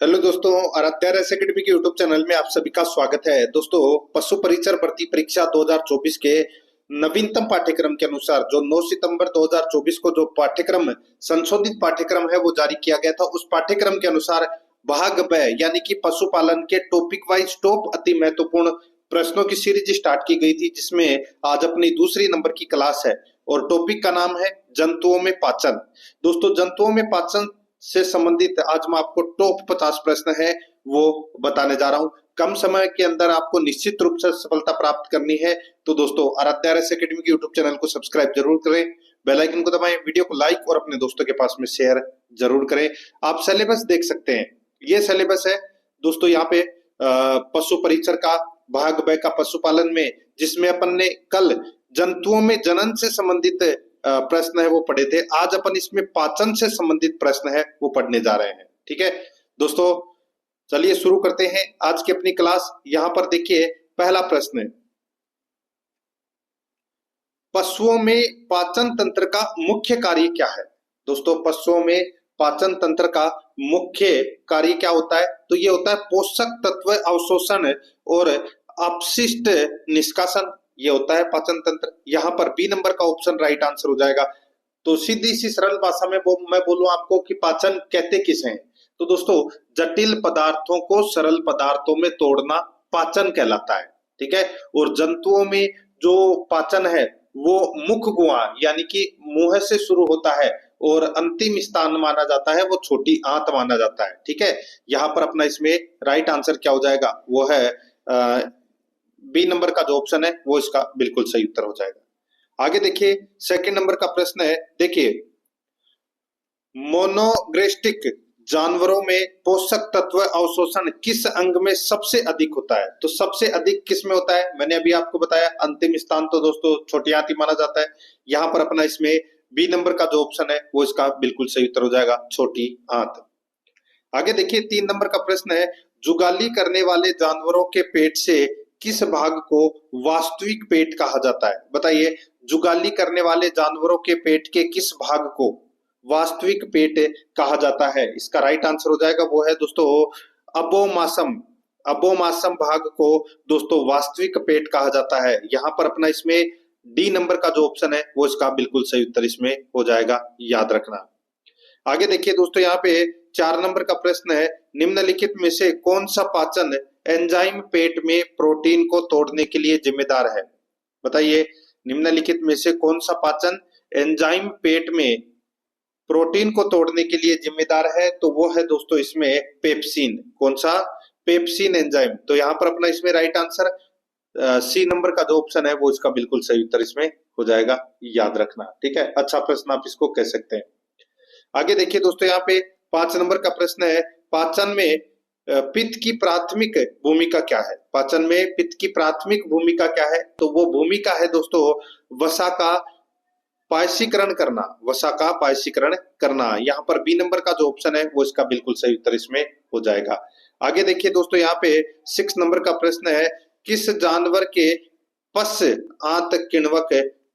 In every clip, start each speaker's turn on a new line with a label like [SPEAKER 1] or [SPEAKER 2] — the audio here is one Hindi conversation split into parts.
[SPEAKER 1] हेलो दोस्तों, आराध्या रेस एकेडमी के यूट्यूब चैनल में आप सभी का स्वागत है। दोस्तों, पशु परिचर भर्ती परीक्षा 2024 के नवीनतम पाठ्यक्रम के अनुसार जो 9 सितंबर 2024 को जो पाठ्यक्रम संशोधित पाठ्यक्रम है वो जारी किया गया था, उस पाठ्यक्रम के अनुसार भाग ब यानी कि पशुपालन के टॉपिक वाइज टॉप अति महत्वपूर्ण प्रश्नों की सीरीज स्टार्ट की गई थी, जिसमें आज अपनी दूसरी नंबर की क्लास है और टॉपिक का नाम है जंतुओं में पाचन। दोस्तों, जंतुओं में पाचन से संबंधित आज मैं आपको टॉप 50 प्रश्न है वो बताने जा रहा हूं। कम समय के अंदर आपको निश्चित रूप से सफलता प्राप्त करनी है, तो दोस्तों आराध्या रेस एकेडमी के यूट्यूब चैनल को सब्सक्राइब जरूर करें, बेल आइकन को दबाएं, वीडियो को लाइक और अपने दोस्तों के पास में शेयर जरूर करें। आप सिलेबस देख सकते हैं, ये सिलेबस है दोस्तों। यहाँ पे पशु परिचर का भाग ब का पशुपालन में, जिसमें अपन ने कल जंतुओं में जनन से संबंधित प्रश्न है वो पढ़े थे। आज अपन इसमें पाचन से संबंधित प्रश्न है वो पढ़ने जा रहे हैं। ठीक है दोस्तों, चलिए शुरू करते हैं आज की अपनी क्लास। यहां पर देखिए, पहला प्रश्न है, पशुओं में पाचन तंत्र का मुख्य कार्य क्या है। दोस्तों, पशुओं में पाचन तंत्र का मुख्य कार्य क्या होता है, तो ये होता है पोषक तत्व अवशोषण और अपशिष्ट निष्कासन, ये होता है पाचन तंत्र। यहाँ पर बी नंबर का ऑप्शन राइट आंसर हो जाएगा। तो सीधी सी सरल भाषा में मैं बोलूं आपको कि पाचन कहते किसे हैं, तो दोस्तों जटिल पदार्थों को सरल पदार्थों में तोड़ना पाचन कहलाता है। ठीक है, और जंतुओं में जो पाचन है वो मुख गुहा यानी कि मुंह से शुरू होता है और अंतिम स्थान माना जाता है वो छोटी आंत माना जाता है। ठीक है, यहाँ पर अपना इसमें राइट आंसर क्या हो जाएगा, वो है बी नंबर का जो ऑप्शन है वो इसका बिल्कुल सही उत्तर हो जाएगा। आगे देखिए, सेकंड नंबर का प्रश्न है, देखिए मोनोग्रेस्टिक जानवरों में पोषक तत्व अवशोषण किस अंग में सबसे अधिक होता है। तो सबसे अधिक किस में होता है, मैंने अभी आपको बताया अंतिम स्थान तो दोस्तों छोटी आंत ही माना जाता है। यहाँ पर अपना इसमें बी नंबर का जो ऑप्शन है वो इसका बिल्कुल सही उत्तर हो जाएगा, छोटी आंत। आगे देखिए, 3 नंबर का प्रश्न है, जुगाली करने वाले जानवरों के पेट से किस भाग को वास्तविक पेट कहा जाता है। बताइए, जुगाली करने वाले जानवरों के पेट के किस भाग को वास्तविक पेट कहा जाता है। इसका राइट आंसर हो जाएगा, वो है दोस्तों अबोमासम। अबोमासम भाग को दोस्तों वास्तविक पेट कहा जाता है। यहाँ पर अपना इसमें डी नंबर का जो ऑप्शन है वो इसका बिल्कुल सही उत्तर इसमें हो जाएगा, याद रखना। आगे देखिए दोस्तों, यहाँ पे 4 नंबर का प्रश्न है, निम्नलिखित में से कौन सा पाचन एंजाइम पेट में प्रोटीन को तोड़ने के लिए जिम्मेदार है। बताइए, निम्नलिखित में से कौन सा पाचन एंजाइम पेट में प्रोटीन को तोड़ने के लिए जिम्मेदार है, तो वो है दोस्तों इसमें पेप्सिन। कौन सा, पेप्सिन एंजाइम। तो यहाँ पर अपना इसमें राइट आंसर सी नंबर का जो ऑप्शन है वो इसका बिल्कुल सही उत्तर इसमें हो जाएगा, याद रखना। ठीक है, अच्छा प्रश्न आप इसको कह सकते हैं। आगे देखिए दोस्तों, यहाँ पे 5 नंबर का प्रश्न है, पाचन में पित्त की प्राथमिक भूमिका क्या है। पाचन में पित्त की प्राथमिक भूमिका क्या है, तो वो भूमिका है दोस्तों वसा का पायसीकरण करना। वसा का पायसीकरण करना। यहाँ पर बी नंबर का जो ऑप्शन है वो इसका बिल्कुल सही उत्तर इसमें हो जाएगा। आगे देखिए दोस्तों, यहाँ पे 6 नंबर का प्रश्न है, किस जानवर के पश आंत किण्वक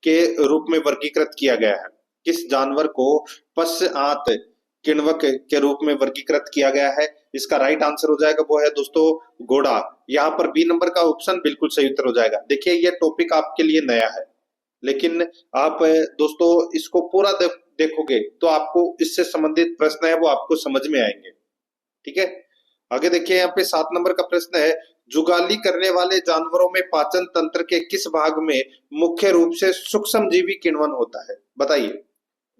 [SPEAKER 1] के रूप में वर्गीकृत किया गया है। किस जानवर को पश आंत किण्वक के रूप में वर्गीकृत किया गया है। इसका राइट आंसर हो जाएगा, वो है दोस्तों घोड़ा। यहाँ पर बी नंबर का ऑप्शन बिल्कुल सही उत्तर हो जाएगा। देखिए, ये टॉपिक आपके लिए नया है, लेकिन आप दोस्तों इसको पूरा देखोगे तो आपको इससे संबंधित प्रश्न है वो आपको समझ में आएंगे। ठीक है, आगे देखिए, यहाँ पे 7 नंबर का प्रश्न है, जुगाली करने वाले जानवरों में पाचन तंत्र के किस भाग में मुख्य रूप से सूक्ष्म जीवी किण्वन होता है। बताइए,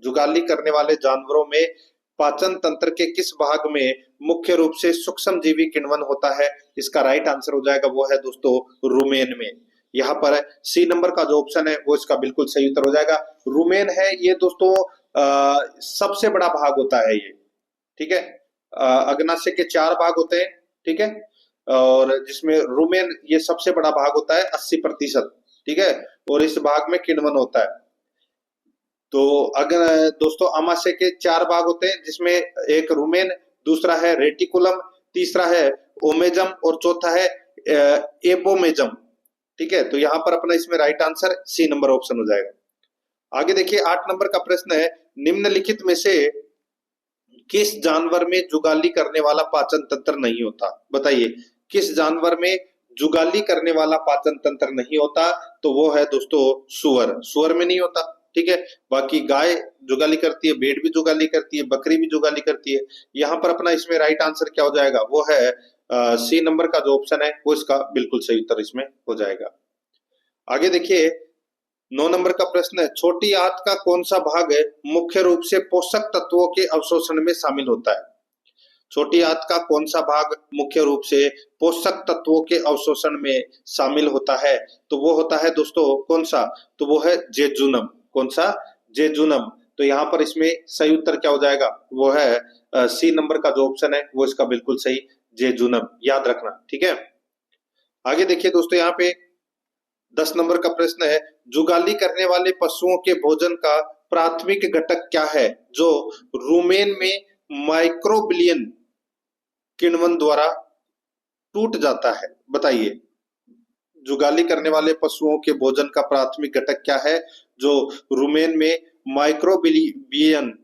[SPEAKER 1] जुगाली करने वाले जानवरों में पाचन तंत्र के किस भाग में मुख्य रूप से सूक्ष्म जीवी किण्वन होता है। इसका राइट आंसर हो जाएगा, वो है दोस्तों रुमेन में। यहाँ पर सी नंबर का जो ऑप्शन है वो इसका बिल्कुल सही उत्तर हो जाएगा, रुमेन है। ये दोस्तों सबसे बड़ा भाग होता है ये। ठीक है, अग्नाशय के 4 भाग होते हैं। ठीक है, और जिसमें रुमेन ये सबसे बड़ा भाग होता है 80%। ठीक है, और इस भाग में किण्वन होता है। तो अगर दोस्तों आमाशय के 4 भाग होते हैं, जिसमें एक रुमेन, दूसरा है रेटिकुलम, तीसरा है ओमेजम और चौथा है एपोमेजम। ठीक है, तो यहाँ पर अपना इसमें right answer C number option हो जाएगा। आगे देखिए, 8 नंबर का प्रश्न है, निम्नलिखित में से किस जानवर में जुगाली करने वाला पाचन तंत्र नहीं होता? बताइए, किस जानवर में जुगाली करने वाला पाचन तंत्र नहीं होता? तो वो है दोस्तों सुअर। सुअर में नहीं होता, ठीक है। बाकी गाय जुगाली करती है, भेड़ भी जुगाली करती है, बकरी भी जुगाली करती है। यहाँ पर अपना इसमें राइट आंसर क्या हो जाएगा? वो है सी नंबर का जो ऑप्शन है वो इसका बिल्कुल सही उत्तर इसमें हो जाएगा। आगे देखिए, 9 नंबर का प्रश्न है, छोटी आंत का कौन सा भाग है मुख्य रूप से पोषक तत्वों के अवशोषण में शामिल होता है? छोटी आंत का कौन सा भाग मुख्य रूप से पोषक तत्वों के अवशोषण में शामिल होता है? तो वो होता है दोस्तों कौन सा? तो वो है जेजुनम। कौन सा? जेजुनम। तो यहाँ पर इसमें सही उत्तर क्या हो जाएगा? वो है सी नंबर का जो ऑप्शन है वो इसका बिल्कुल सही जेजुनम, याद रखना, ठीक है। आगे देखिए दोस्तों, यहाँ पे 10 नंबर का प्रश्न है, जुगाली करने वाले पशुओं के भोजन का प्राथमिक घटक क्या है जो रुमेन में माइक्रोबिलियन किण्वन द्वारा टूट जाता है? बताइए, जुगाली करने वाले पशुओं के भोजन का प्राथमिक घटक क्या है जो रुमेन में माइक्रोबिलियन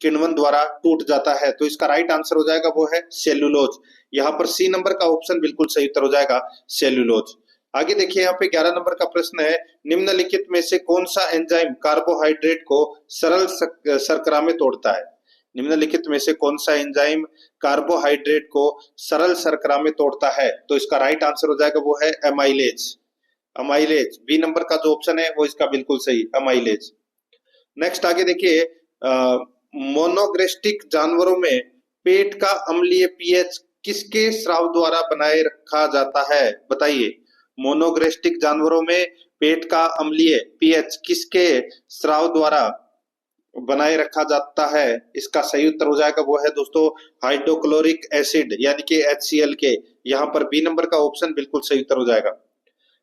[SPEAKER 1] किण्वन द्वारा टूट जाता है? तो इसका राइट आंसर हो जाएगा वो है सेल्यूलोज। यहाँ पर सी नंबर का ऑप्शन बिल्कुल सही उत्तर हो जाएगा सेल्यूलोज। आगे देखिए, यहाँ पे 11 नंबर का प्रश्न है, निम्नलिखित में से कौन सा एंजाइम कार्बोहाइड्रेट को सरल शर्करा में तोड़ता है? निम्नलिखित में से कौन सा एंजाइम कार्बोहाइड्रेट को सरल शर्करा में तोड़ता है? तो इसका राइट आंसर हो जाएगा वो है एमाइलेज। अमाइलेज, बी नंबर का जो ऑप्शन है वो इसका बिल्कुल सही अमाइलेज। नेक्स्ट आगे देखिए, मोनोग्रेस्टिक जानवरों में पेट का अम्लीय पीएच किसके स्राव द्वारा बनाए रखा जाता है? बताइए, मोनोग्रेस्टिक जानवरों में पेट का अम्लीय पीएच किसके स्राव द्वारा बनाए रखा जाता है? इसका सही उत्तर हो जाएगा वो है दोस्तों हाइड्रोक्लोरिक एसिड यानी कि HCl के। यहाँ पर बी नंबर का ऑप्शन बिल्कुल सही उत्तर हो जाएगा।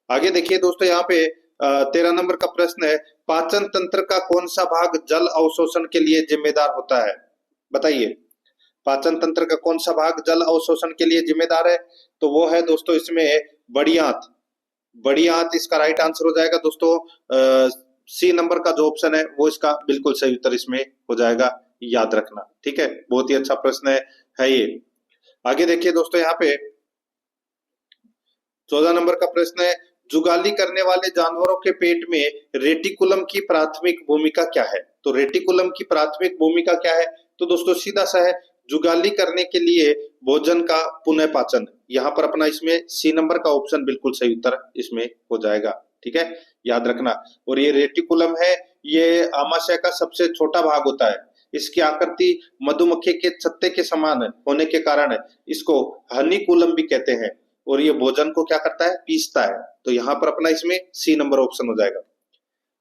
[SPEAKER 1] आगे देखिए दोस्तों, यहाँ पे 13 नंबर का प्रश्न है, पाचन तंत्र का कौन सा भाग जल अवशोषण के लिए जिम्मेदार होता है? बताइए, पाचन तंत्र का कौन सा भाग जल अवशोषण के लिए जिम्मेदार है? तो वो है दोस्तों इसमें बड़ी आंत। बड़ी आंत इसका राइट आंसर हो जाएगा दोस्तों। सी नंबर का जो ऑप्शन है वो इसका बिल्कुल सही उत्तर इसमें हो जाएगा, याद रखना, ठीक है। बहुत ही अच्छा प्रश्न है ये। आगे देखिए दोस्तों, यहाँ पे 14 नंबर का प्रश्न है, जुगाली करने वाले जानवरों के पेट में रेटिकुलम की प्राथमिक भूमिका क्या है? तो रेटिकुलम की प्राथमिक भूमिका क्या है? तो दोस्तों सीधा सा है, जुगाली करने के लिए भोजन का पुनः पाचन। यहाँ पर अपना इसमें सी नंबर का ऑप्शन बिल्कुल सही उत्तर इसमें हो जाएगा, ठीक है, याद रखना। और ये रेटिकुलम है, ये आमाशय का सबसे छोटा भाग होता है। इसकी आकृति मधुमक्खी के छत्ते के समान होने के कारण इसको हनीकुलम भी कहते हैं। और ये भोजन को क्या करता है? पीसता है। तो यहाँ पर अपना इसमें सी नंबर ऑप्शन हो जाएगा।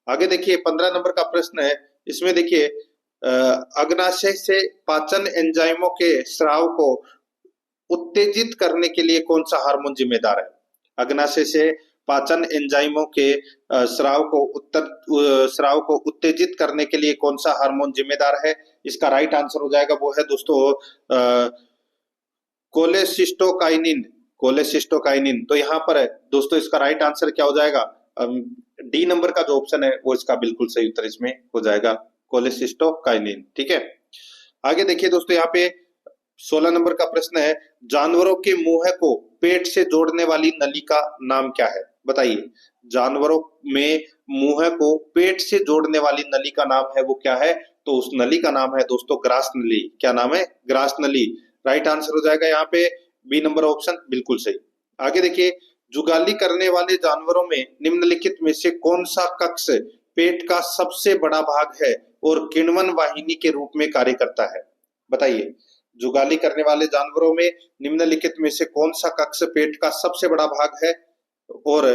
[SPEAKER 1] आगे देखिए 15 नंबर का प्रश्न है, इसमें देखिए अग्नाशय से पाचन एंजाइमों के स्राव को उत्तेजित करने के लिए कौन सा हार्मोन जिम्मेदार है? अग्नाशय से पाचन एंजाइमों के स्राव को उत्तेजित करने के लिए कौन सा हार्मोन जिम्मेदार है? इसका राइट आंसर हो जाएगा वो है दोस्तों कोलेसिस्टोकाइनिन। कोलेसिस्टोकाइनिन। तो यहाँ पर है दोस्तों इसका राइट आंसर क्या हो जाएगा? डी नंबर का जो ऑप्शन है वो इसका बिल्कुल सही उत्तर इसमें हो जाएगा, कोलेसिस्टोकाइनिन, ठीक है। आगे देखिए दोस्तों, यहाँ पे 16 नंबर का प्रश्न है, जानवरों के मुंह को पेट से जोड़ने वाली नली का नाम क्या है? बताइए, जानवरों में मुंह को पेट से जोड़ने वाली नली का नाम है वो क्या है? तो उस नली का नाम है दोस्तों ग्रास नली। क्या नाम है? ग्रास नली। राइट आंसर हो जाएगा यहाँ पे बी नंबर ऑप्शन बिल्कुल सही। आगे देखिए, जुगाली करने वाले जानवरों में निम्नलिखित में से कौन सा कक्ष पेट का सबसे बड़ा भाग है और किण्वन वाहिनी के रूप में कार्य करता है? बताइए, जुगाली करने वाले जानवरों में निम्नलिखित में से कौन सा कक्ष पेट का सबसे बड़ा भाग है और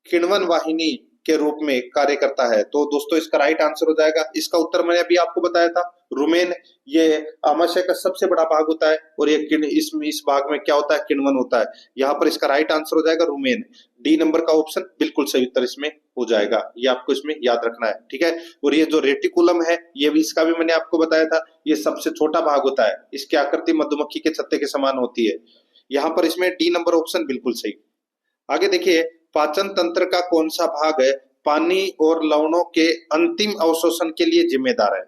[SPEAKER 1] किण्वन वाहिनी के रूप में कार्य करता है? तो दोस्तों इसका राइट आंसर हो जाएगा, इसका उत्तर मैंने अभी आपको बताया था, रुमेन। ये आमाशय का सबसे बड़ा भाग होता है और ये इस भाग में क्या होता है? किण्वन होता है। यहाँ पर इसका राइट आंसर हो जाएगा रुमेन। डी नंबर का ऑप्शन बिल्कुल सही उत्तर इसमें हो जाएगा, ये आपको इसमें याद रखना है, ठीक है। और ये जो रेटिकुलम है, ये भी इसका भी मैंने आपको बताया था, ये सबसे छोटा भाग होता है। इसकी आकृति मधुमक्खी के छत्ते के समान होती है। यहाँ पर इसमें डी नंबर ऑप्शन बिल्कुल सही। आगे देखिए, पाचन तंत्र का कौन सा भाग है पानी और लवणों के अंतिम अवशोषण के लिए जिम्मेदार है?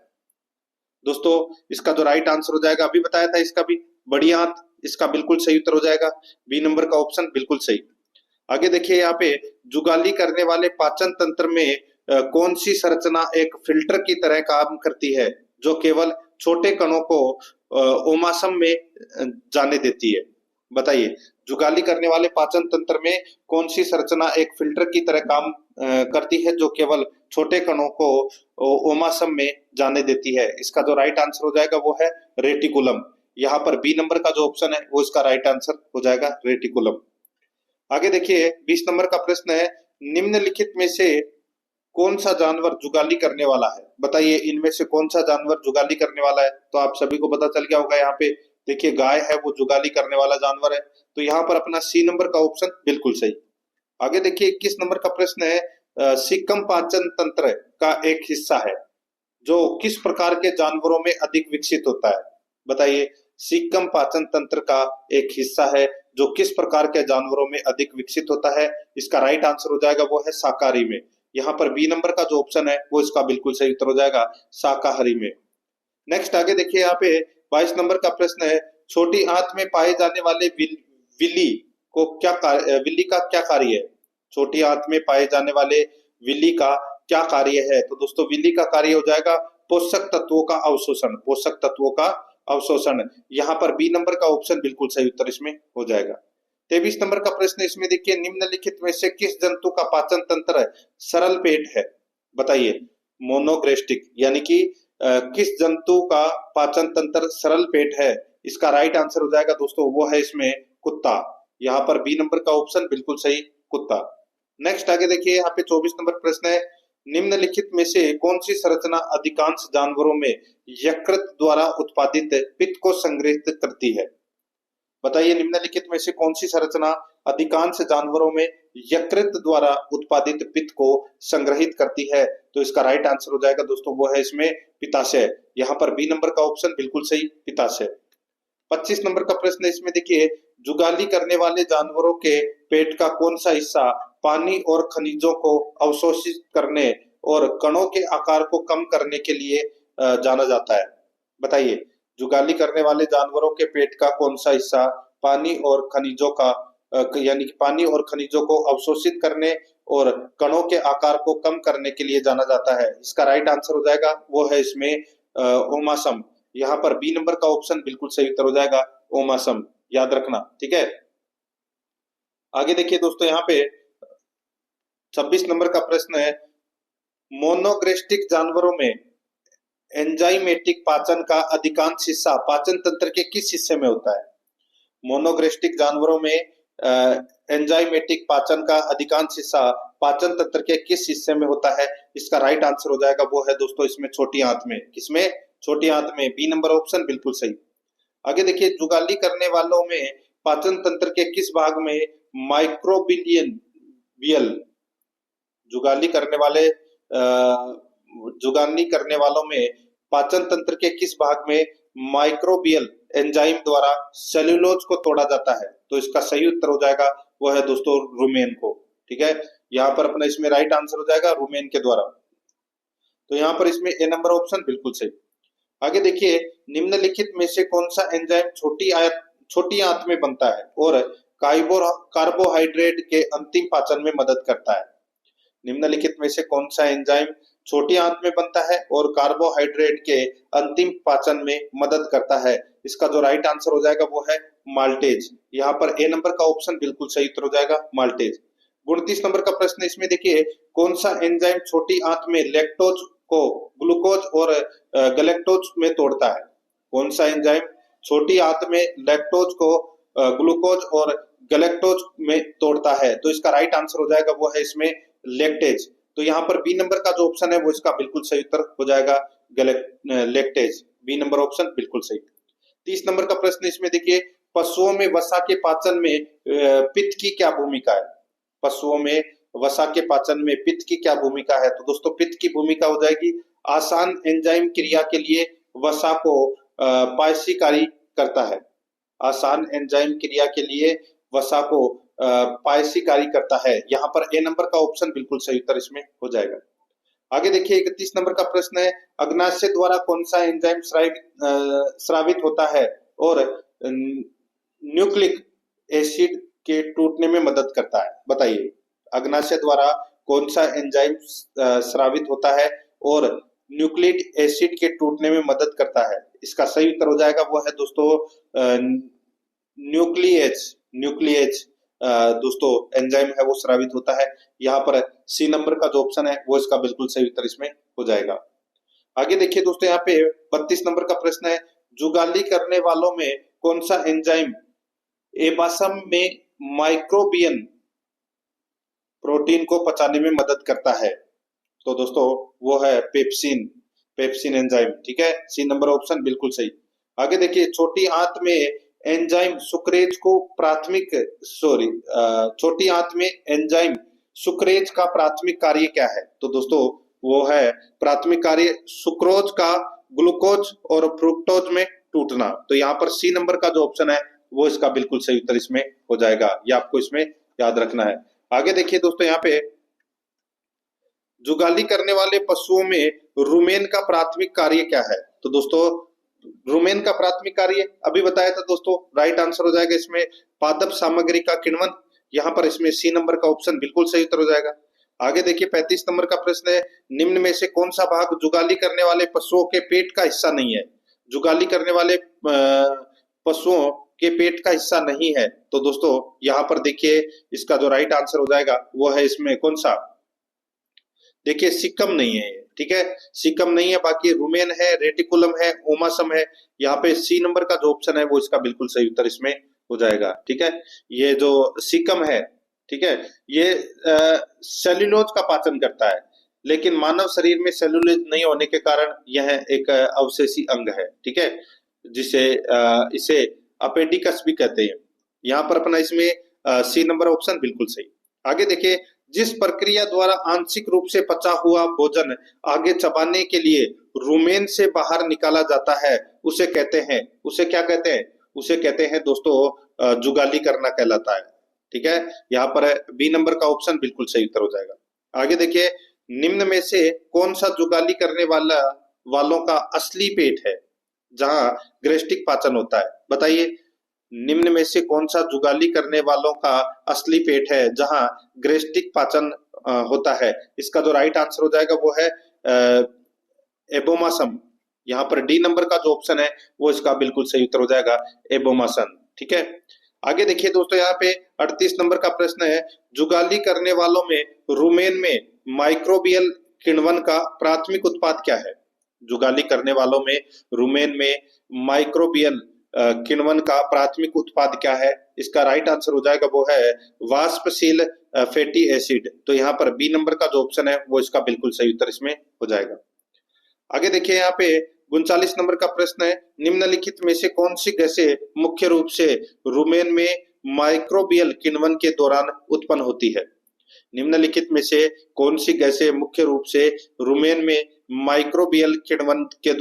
[SPEAKER 1] दोस्तों इसका जो राइट आंसर हो जाएगा, अभी बताया था इसका भी, बड़ी आंत, इसका बिल्कुल सही उत्तर हो जाएगा बी नंबर का ऑप्शन बिल्कुल सही। आगे देखिए यहाँ पे, जुगाली करने वाले पाचन तंत्र में कौन सी संरचना एक फिल्टर की तरह काम करती है, जो केवल छोटे कणों को ओमासम में जाने देती है। बताइए, जुगाली करने वाले पाचन तंत्र में कौन सी संरचना एक फिल्टर की तरह काम करती है, जो केवल छोटे कणों को ओमासम में जाने देती है। इसका जो राइट आंसर हो जाएगा वो है रेटिकुलम। यहाँ पर बी नंबर का जो ऑप्शन है वो इसका राइट आंसर हो जाएगा, रेटिकुलम। आगे देखिए 20 नंबर का प्रश्न है, निम्नलिखित में से कौन सा जानवर जुगाली करने वाला है। बताइए इनमें से कौन सा जानवर जुगाली करने वाला है। तो आप सभी को पता चल गया होगा, यहाँ पे देखिए गाय है वो जुगाली करने वाला जानवर है, तो यहाँ पर अपना सी नंबर का ऑप्शन बिल्कुल सही। आगे देखिए 21 नंबर का प्रश्न है, सिक्कम पाचन तंत्र का एक हिस्सा है जो किस प्रकार के जानवरों में अधिक विकसित होता है। बताइए, सिक्कम पाचन तंत्र का एक हिस्सा है जो किस प्रकार के जानवरों में अधिक विकसित होता है। इसका राइट आंसर हो जाएगा वो है शाकाहारी में। यहाँ पर बी नंबर का जो ऑप्शन है वो इसका बिल्कुल सही उत्तर हो जाएगा, शाकाहारी में। नेक्स्ट आगे देखिए यहाँ पे 22 नंबर का प्रश्न है, छोटी आंत में पाए जाने वाले विल्ली को विल्ली का क्या कार्य है। छोटी आंत में पाए जाने वाले विल्ली का क्या कार्य है। तो दोस्तों विल्ली का कार्य हो जाएगा पोषक तत्वों का अवशोषण, पोषक तत्वों का अवशोषण। यहाँ पर बी नंबर का ऑप्शन बिल्कुल सही उत्तर इसमें हो जाएगा। 23 नंबर का प्रश्न इसमें देखिए, निम्नलिखित में से किस जंतु का पाचन तंत्र सरल पेट है। बताइए, मोनोग्रेस्टिक यानी कि किस जंतु का पाचन तंत्र सरल पेट है। इसका राइट आंसर हो जाएगा दोस्तों वो है इसमें कुत्ता। यहाँ पर बी नंबर का ऑप्शन बिल्कुल सही, कुत्ता। नेक्स्ट आगे देखिए यहाँ पे 24 नंबर प्रश्न है, निम्नलिखित में से कौन सी संरचना अधिकांश जानवरों में यकृत द्वारा उत्पादित पित्त को संग्रहित करती है। बताइए, निम्नलिखित में से कौन सी संरचना अधिकांश जानवरों में यकृत द्वारा उत्पादित पित्त को संग्रहित करती है। तो इसका राइट आंसर हो जाएगा दोस्तों वो है इसमें पित्ताशय। यहाँ पर बी नंबर का ऑप्शन बिल्कुल सही, पित्ताशय। 25 नंबर का प्रश्न इसमें देखिए, जुगाली करने वाले जानवरों के पेट का कौन सा हिस्सा पानी और खनिजों को अवशोषित करने और कणों के आकार को कम करने के लिए जाना जाता है। बताइए, जुगाली करने वाले जानवरों के पेट का कौन सा हिस्सा पानी और खनिजों का यानी कि पानी और खनिजों को अवशोषित करने और कणों के आकार को कम करने के लिए जाना जाता है। इसका राइट आंसर हो जाएगा वो है इसमें ओमासम। यहाँ पर बी नंबर का ऑप्शन बिल्कुल सही उत्तर हो जाएगा, ओमासम, याद रखना, ठीक है। आगे देखिए दोस्तों यहाँ पे 26 नंबर का प्रश्न है, मोनोग्रेस्टिक जानवरों में एंजाइमेटिक पाचन का अधिकांश हिस्सा पाचन तंत्र के किस हिस्से में होता है। मोनोग्रेस्टिक जानवरों में एंजाइमेटिक पाचन का अधिकांश हिस्सा पाचन तंत्र के किस हिस्से में होता है। इसका राइट आंसर हो जाएगा वो है दोस्तों इसमें छोटी आंत में। किसमें, छोटी आंत में, बी नंबर ऑप्शन बिल्कुल सही। आगे देखिए, जुगाली करने वालों में पाचन तंत्र के किस भाग में माइक्रोबिलियन बियल, जुगाली करने वाले जुगाली करने वालों में पाचन तंत्र के किस भाग में माइक्रोबियल एंजाइम द्वारा सेल्यूलोज को तोड़ा जाता है। तो इसका सही उत्तर हो जाएगा वो है दोस्तों रुमेन को, ठीक है। यहाँ पर अपना इसमें राइट आंसर हो जाएगा रुमेन के द्वारा। तो यहाँ पर इसमें ए नंबर ऑप्शन बिल्कुल सही। आगे देखिए, निम्नलिखित में से कौन सा एंजाइम छोटी आंत में बनता है और कार्बोहाइड्रेट के अंतिम पाचन में मदद करता है। निम्नलिखित में से कौन सा एंजाइम छोटी आंत में बनता है और कार्बोहाइड्रेट के अंतिम पाचन में मदद करता है। इसका जो राइट आंसर हो जाएगा वो है माल्टेज। यहाँ पर ए नंबर का ऑप्शन बिल्कुल सही उत्तर हो जाएगा, माल्टेज। 29 नंबर का प्रश्न इसमें देखिए, कौन सा एंजाइम छोटी आंत में लैक्टोज को ग्लूकोज और गैलेक्टोज में तोड़ता है। कौन सा एंजाइम छोटी आंत में लैक्टोज को ग्लूकोज और गैलेक्टोज में तोड़ता है। तो इसका राइट आंसर हो जाएगा वो है इसमें लैक्टेज। तो यहाँ पर बी नंबर का जो ऑप्शन है वो इसका बिल्कुल सही उत्तर हो जाएगा, लैक्टेज, बी नंबर ऑप्शन बिल्कुल सही। 30 नंबर का प्रश्न इसमें देखिए, पशुओं में वसा के पाचन में पित्त की क्या भूमिका है। पशुओं में वसा के पाचन में पित्त की क्या भूमिका है। तो दोस्तों पित्त की भूमिका हो जाएगी आसान एंजाइम क्रिया के लिए वसा को पायसीकारी करता है। आसान एंजाइम क्रिया के लिए वसा को पायसीकारी करता है। यहाँ पर ए नंबर का ऑप्शन बिल्कुल सही उत्तर इसमें हो जाएगा। आगे देखिए 31 नंबर का प्रश्न है, अग्नाशय द्वारा कौन सा एंजाइम स्रावित होता है और न्यूक्लिक एसिड के टूटने में मदद करता है? बताइए, अग्नाशय द्वारा कौन सा एंजाइम स्रावित होता है और न्यूक्लिक एसिड के टूटने में मदद करता है? इसका सही उत्तर हो जाएगा वो है दोस्तों न्यूक्लियेज। न्यूक्लियेज दोस्तों एंजाइम है वो स्रावित होता है। यहाँ पर सी नंबर का जो ऑप्शन है वो इसका बिल्कुल सही उत्तर इसमें हो जाएगा। आगे देखिए दोस्तों, यहाँ पे 32 नंबर का प्रश्न है, जुगाली करने वालों में कौन सा एंजाइम एबासम में माइक्रोबियन प्रोटीन को पचाने में मदद करता है? तो दोस्तों वो है पेप्सिन, पेप्सिन एंजाइम। ठीक है, सी नंबर ऑप्शन बिल्कुल सही। आगे देखिए, छोटी आंत में एंजाइम सुक्रेज को प्राथमिक छोटी आंत में एंजाइम सुक्रेज का प्राथमिक कार्य क्या है? तो दोस्तों वो है प्राथमिक कार्य सुक्रोज का ग्लूकोज और फ्रुक्टोज में टूटना। तो यहाँ पर सी नंबर का जो ऑप्शन है वो इसका बिल्कुल सही उत्तर इसमें हो जाएगा, ये आपको इसमें याद रखना है। आगे देखिए दोस्तों, यहाँ पे जुगाली करने वाले पशुओं में रुमेन का प्राथमिक कार्य क्या है? तो दोस्तों रुमेन का प्राथमिक कार्य अभी बताया था दोस्तों, राइट आंसर हो जाएगा इसमें पादप सामग्री का किण्वन। यहाँ पर इसमें सी नंबर का ऑप्शन बिल्कुल सही उत्तर हो जाएगा। आगे देखिए 35 नंबर का प्रश्न है, निम्न में से कौन सा भाग जुगाली करने वाले पशुओं के पेट का हिस्सा नहीं है? जुगाली करने वाले पशुओं के पेट का हिस्सा नहीं है। तो दोस्तों यहाँ पर देखिए इसका जो राइट आंसर हो जाएगा वो है इसमें कौन सा, देखिए सिकम नहीं है, ठीक है, सिकम नहीं है। बाकी रुमेन है, रेटिकुलम है, ओमासम है। यहाँ पे सी नंबर का जो ऑप्शन है वो इसका बिल्कुल सही उत्तर इसमें हो जाएगा। ठीक है, ये जो सिकम है, ठीक है, ये सेल्यूलोज का पाचन करता है, लेकिन मानव शरीर में सेल्यूलोज नहीं होने के कारण यह एक अवशेषी अंग है। ठीक है, जिसे इसे अपेंडिकस भी कहते हैं। यहाँ पर अपना इसमें सी नंबर ऑप्शन बिल्कुल सही। आगे देखिए, जिस प्रक्रिया द्वारा आंशिक रूप से पचा हुआ भोजन आगे चबाने के लिए रुमेन से बाहर निकाला जाता है उसे कहते हैं, उसे क्या कहते हैं? उसे कहते हैं दोस्तों जुगाली करना कहलाता है। ठीक है, यहाँ पर बी नंबर का ऑप्शन बिल्कुल सही उत्तर हो जाएगा। आगे देखिए, निम्न में से कौन सा जुगाली करने वालों का असली पेट है जहां गैस्ट्रिक पाचन होता है? बताइए, निम्न में से कौन सा जुगाली करने वालों का असली पेट है जहां गैस्ट्रिक पाचन होता है? इसका जो राइट आंसर हो जाएगा वो है एबोमासन। यहाँ पर डी नंबर का जो ऑप्शन है वो इसका बिल्कुल सही उत्तर हो जाएगा, एबोमासन। ठीक है, आगे देखिए दोस्तों, यहाँ पे 38 नंबर का प्रश्न है, जुगाली करने वालों में रुमेन में माइक्रोबियल किण्वन का प्राथमिक उत्पाद क्या है? जुगाली करने वालों में रुमेन में माइक्रोबियल किण्वन का प्राथमिक उत्पाद क्या है? इसका राइट आंसर हो जाएगा वो है वाष्पशील फैटी एसिड। तो यहाँ पर बी नंबर का जो ऑप्शन है वो इसका बिल्कुल सही उत्तर इसमें हो जाएगा। आगे देखिए, यहाँ पे 39 नंबर का प्रश्न है, निम्नलिखित में से कौन सी गैसें मुख्य रूप से रुमेन में माइक्रोबियल किण्वन के दौरान उत्पन्न होती है? निम्नलिखित में से कौन सी गैसें मुख्य रूप से रुमेन में माइक्रोबियल किण्वन के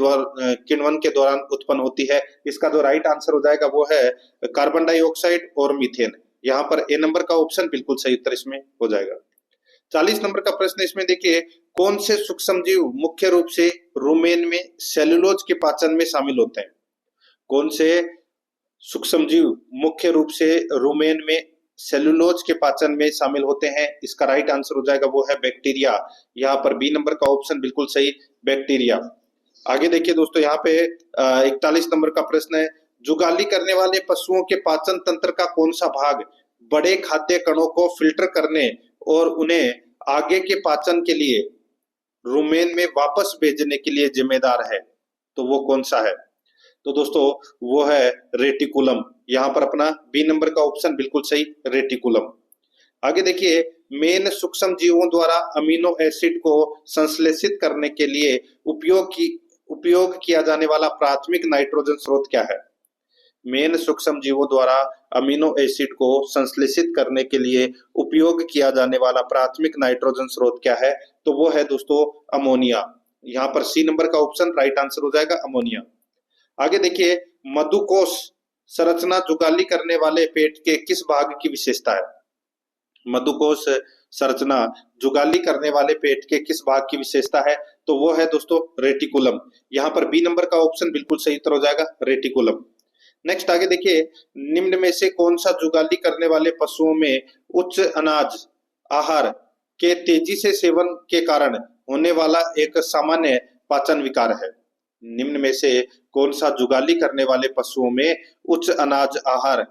[SPEAKER 1] दौरान उत्पन्न होती है? इसका जो राइट आंसर हो जाएगा वो है कार्बन डाइऑक्साइड और मीथेन। यहाँ पर ए नंबर का ऑप्शन बिल्कुल सही उत्तर इसमें हो जाएगा। 40 नंबर का प्रश्न इसमें देखिए, कौन से सूक्ष्मजीव मुख्य रूप से रुमेन में सेल्यूलोज के पाचन में शामिल होते हैं? कौन से सूक्ष्मजीव मुख्य रूप से रुमेन में सेल्यूलोज के पाचन में शामिल होते हैं? इसका राइट आंसर हो जाएगा वो है बैक्टीरिया। यहाँ पर बी नंबर का ऑप्शन बिल्कुल सही, बैक्टीरिया। आगे देखिए दोस्तों, यहाँ पे 41 नंबर का प्रश्न है, जुगाली करने वाले पशुओं के पाचन तंत्र का कौन सा भाग बड़े खाद्य कणों को फिल्टर करने और उन्हें आगे के पाचन के लिए रुमेन में वापस भेजने के लिए जिम्मेदार है? तो वो कौन सा है? तो दोस्तों वो है रेटिकुलम। यहाँ पर अपना बी नंबर का ऑप्शन बिल्कुल सही, रेटिकुलम। आगे देखिए, मेन सूक्ष्म जीवों द्वारा अमीनो एसिड को संश्लेषित करने के लिए उपयोग किया जाने वाला प्राथमिक नाइट्रोजन स्रोत क्या है? मेन सूक्ष्म जीवों द्वारा अमीनो एसिड को संश्लेषित करने के लिए उपयोग किया जाने वाला प्राथमिक नाइट्रोजन स्रोत क्या है? तो वो है दोस्तों अमोनिया। यहाँ पर सी नंबर का ऑप्शन राइट आंसर हो जाएगा, अमोनिया। आगे देखिए, मधुकोश संरचना जुगाली करने वाले पेट के किस भाग की विशेषता है? मधुकोश संरचना जुगाली करने वाले पेट के किस भाग की विशेषता है? तो वो है दोस्तों रेटिकुलम। यहाँ पर बी नंबर का ऑप्शन बिल्कुल सही उत्तर हो जाएगा, रेटिकुलम। नेक्स्ट आगे देखिए, निम्न में से कौन सा जुगाली करने वाले पशुओं में उच्च अनाज आहार के तेजी से सेवन के कारण होने वाला एक सामान्य पाचन विकार है? निम्न में से कौन सा जुगाली करने वाले पशुओं में उच्च अनाज आहार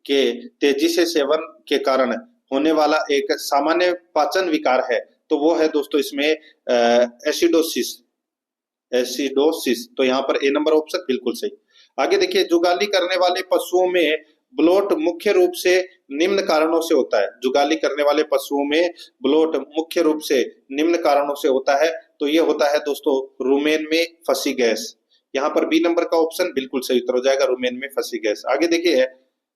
[SPEAKER 1] के तेजी से सेवन के कारण होने वाला एक सामान्य पाचन विकार है? तो वो है दोस्तों इसमें एसिडोसिस। एसिडोसिस, तो यहाँ पर ए नंबर ऑप्शन बिल्कुल सही। आगे देखिए, जुगाली करने वाले पशुओं में ब्लोट मुख्य रूप से निम्न कारणों से होता है। जुगाली करने वाले पशुओं में ब्लोट मुख्य रूप से निम्न कारणों से होता है। तो ये होता है दोस्तों रुमेन में फंसी गैस। यहाँ पर बी नंबर का ऑप्शन बिल्कुल सही उत्तर हो जाएगा, रुमेन में फंसी गैस। आगे देखिए,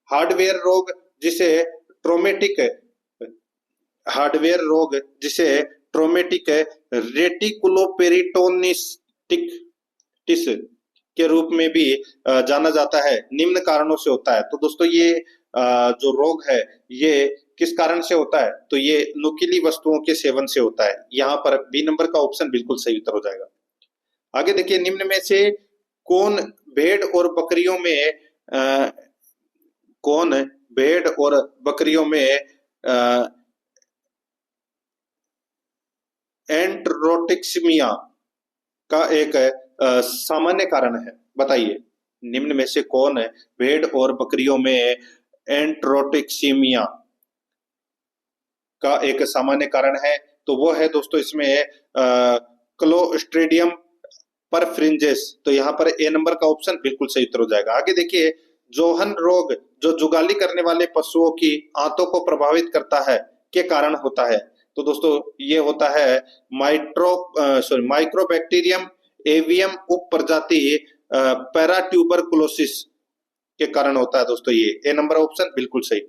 [SPEAKER 1] हार्डवेयर रोग जिसे ट्रोमेटिक हार्डवेयर रोग जिसे ट्रोमेटिक रेटिकुलोपेरिटोनिटिस के रूप में भी जाना जाता है, निम्न कारणों से होता है। तो दोस्तों ये जो रोग है ये किस कारण से होता है? तो ये नुकीली वस्तुओं के सेवन से होता है। यहाँ पर बी नंबर का ऑप्शन बिल्कुल सही उत्तर हो जाएगा। आगे देखिए, निम्न में से कौन भेड़ और बकरियों में कौन भेड़ और बकरियों में एंटरोटिक्सिमिया का एक सामान्य कारण है? बताइए, निम्न में से कौन भेड़ और बकरियों में एंटरोटिक्सिमिया का एक सामान्य कारण है? तो वो है दोस्तों इसमें क्लोस्ट्रीडियम परफ्रिंजेस। तो यहाँ पर ए नंबर का ऑप्शन बिल्कुल सही उत्तर हो जाएगा। आगे देखिए, जोहन रोग जो जुगाली करने वाले पशुओं की आंतों को प्रभावित करता है के कारण होता है? तो दोस्तों ये होता है माइक्रोबैक्टीरियम एवियम उप प्रजाति पैराट्यूबरकुलोसिस के कारण होता है दोस्तों। ये ए नंबर ऑप्शन बिल्कुल सही।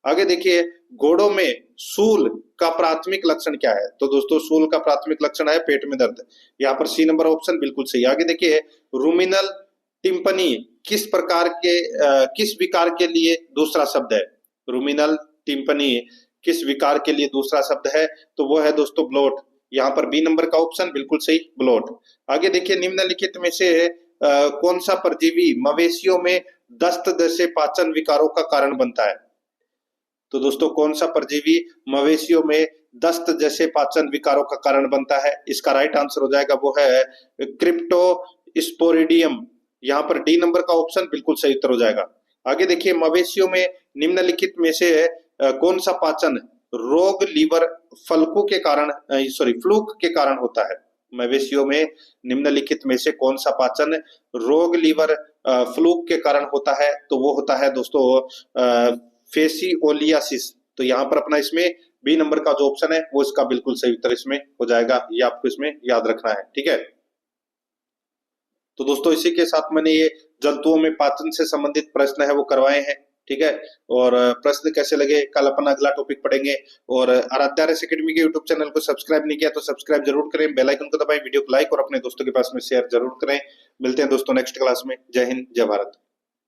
[SPEAKER 1] आगे देखिए, घोड़ों में सूल का प्राथमिक लक्षण क्या है? तो दोस्तों सूल का प्राथमिक लक्षण है पेट में दर्द। यहाँ पर सी नंबर ऑप्शन बिल्कुल सही। आगे देखिए, रूमिनल टिम्पनी किस प्रकार के किस विकार के लिए दूसरा शब्द है? रूमिनल टिम्पनी किस विकार के लिए दूसरा शब्द है? तो वो है दोस्तों ब्लोट। यहाँ पर बी नंबर का ऑप्शन बिल्कुल सही, ब्लोट। आगे देखिए, निम्नलिखित में से कौन सा परजीवी मवेशियों में दस्त जैसे पाचन विकारों का कारण बनता है? तो दोस्तों कौन सा परजीवी मवेशियों में दस्त जैसे पाचन विकारों का कारण बनता है? इसका राइट आंसर हो जाएगा वो है क्रिप्टोस्पोरिडियम। यहाँ पर डी नंबर का ऑप्शन बिल्कुल सही उत्तर हो जाएगा। आगे देखिए, मवेशियों में निम्नलिखित में से कौन सा पाचन रोग लीवर फ्लूक के कारण होता है? मवेशियों में निम्नलिखित में से कौन सा पाचन रोग लीवर फ्लूक के कारण होता है? तो वो होता है दोस्तों फेसिओलियासिस। तो यहाँ पर अपना इसमें बी नंबर का जो ऑप्शन है वो इसका बिल्कुल सही उत्तर इसमें हो जाएगा। ये आपको इसमें याद रखना है, ठीक है। तो दोस्तों इसी के साथ मैंने ये जंतुओं में पाचन से संबंधित प्रश्न है वो करवाए हैं, ठीक है। और प्रश्न कैसे लगे कल अपन अगला टॉपिक पढ़ेंगे। और आराध्या रेस एकेडमी के यूट्यूब चैनल को सब्सक्राइब नहीं किया तो सब्सक्राइब जरूर करें, बेल आइकन को दबाएं, वीडियो को लाइक और अपने दोस्तों के पास में शेयर जरूर करें। मिलते हैं दोस्तों नेक्स्ट क्लास में। जय हिंद, जय भारत।